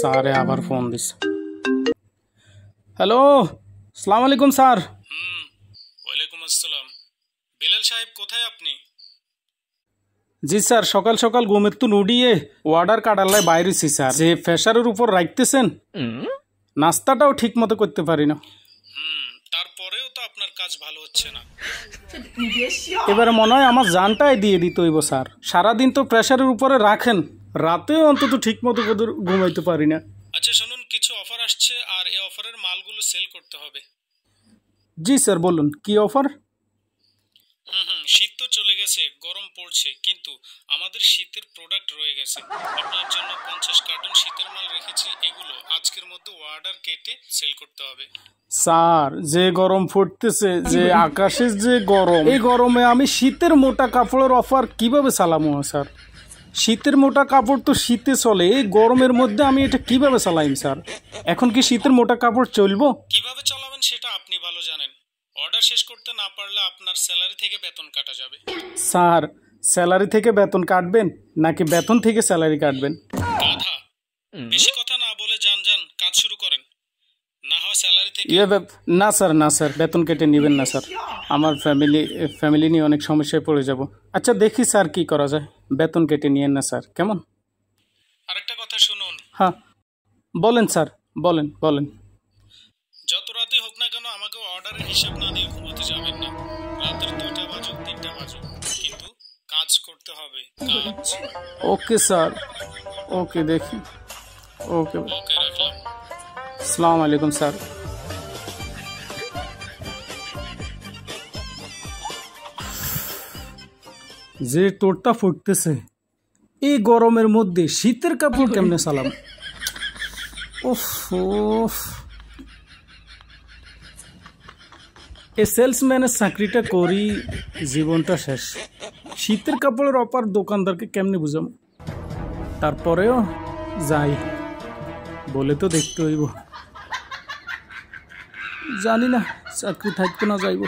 স্যারে আবার ফোন দিছে। হ্যালো, আসসালামু আলাইকুম স্যার। ওয়ালাইকুম আসসালাম। বিলাল সাহেব, কোথায় আপনি? জি স্যার, সকাল সকাল ঘুমের তো উঠিয়ে ওয়ার্ডার কাটাল্লায় বাইরেছি স্যার। যে প্রেশারের উপর রাখতেছেন, নাস্তাটাও ঠিক মতো করতে পারি না। তারপরেও তো আপনার কাজ ভালো হচ্ছে না। এবারে মনে হয় আমার জানটাই দিয়ে দিতে হইব স্যার। সারাদিন তো প্রেশারের উপরে রাখেন, রাতেও অন্তত ঠিক মতো ঘুমাইতে পারি না। আচ্ছা শুনুন, কিছু অফার আসছে আর এই অফারের মালগুলো সেল করতে হবে। জি স্যার, বলুন কি অফার? শীত তো চলে গেছে, গরম পড়ছে, কিন্তু আমাদের শীতের প্রোডাক্ট রয়ে গেছে। আপনার জন্য 50 কার্টন শীতের মাল রেখেছি। এগুলো আজকের মধ্যে অর্ডার কেটে সেল করতে হবে। স্যার, যে গরম পড়তেছে, যে আকাশের যে গরম, এই গরমে আমি শীতের মোটা কাপড়ের অফার কিভাবে চালামো স্যার? শীতের মোটা কাপড় তো শীতে চলে, এই গরমের মধ্যে আমি এটা কিভাবে চালাইম স্যার? এখন কি শীতের মোটা কাপড় চলবো? কিভাবে চালাবেন সেটা আপনি ভালো জানেন। অর্ডার শেষ করতে না পারলে আপনার স্যালারি থেকে বেতন কাটা যাবে। স্যার, স্যালারি থেকে বেতন কাটবেন নাকি বেতন থেকে স্যালারি কাটবেন? গাধা, বেশি কথা না বলে যান কাজ শুরু করেন, না হয় স্যালারি থেকে। না স্যার, না স্যার, বেতন কেটে নেবেন না স্যার। আমার ফ্যামিলি নিয়ে অনেক সমস্যায় পড়ে যাব। আচ্ছা দেখি স্যার কি করা যায়, বেতন কেটে নিয়েন না স্যার, কেমন? আরেকটা কথা শুনুন। হ্যাঁ বলেন স্যার, বলেন। যত রাতেই হোক না কেন আমাকে অর্ডারের হিসাব না দিয়ে ঘুমোতে যাবেন না। রাতের 2টা বাজুক 3টা বাজুক, কিন্তু কাজ করতে হবে, কাজ। ওকে স্যার, ওকে, দেখি। ওকে, রাখলাম। আসসালামু আলাইকুম স্যার। যে তোরটা ফুটতেছে এই গরমের মধ্যে, শীতের কাপড় কেমনে চালাম? উফ, এই সেলসম্যানের চাকরিটা করি, জীবনটা শেষ। শীতের কাপড়ের অপার দোকানদারকে কেমনে বুঝাম? তারপরেও যাই, বলে তো দেখতে হইব। জানি না চাকরি থাকতো না যাইব।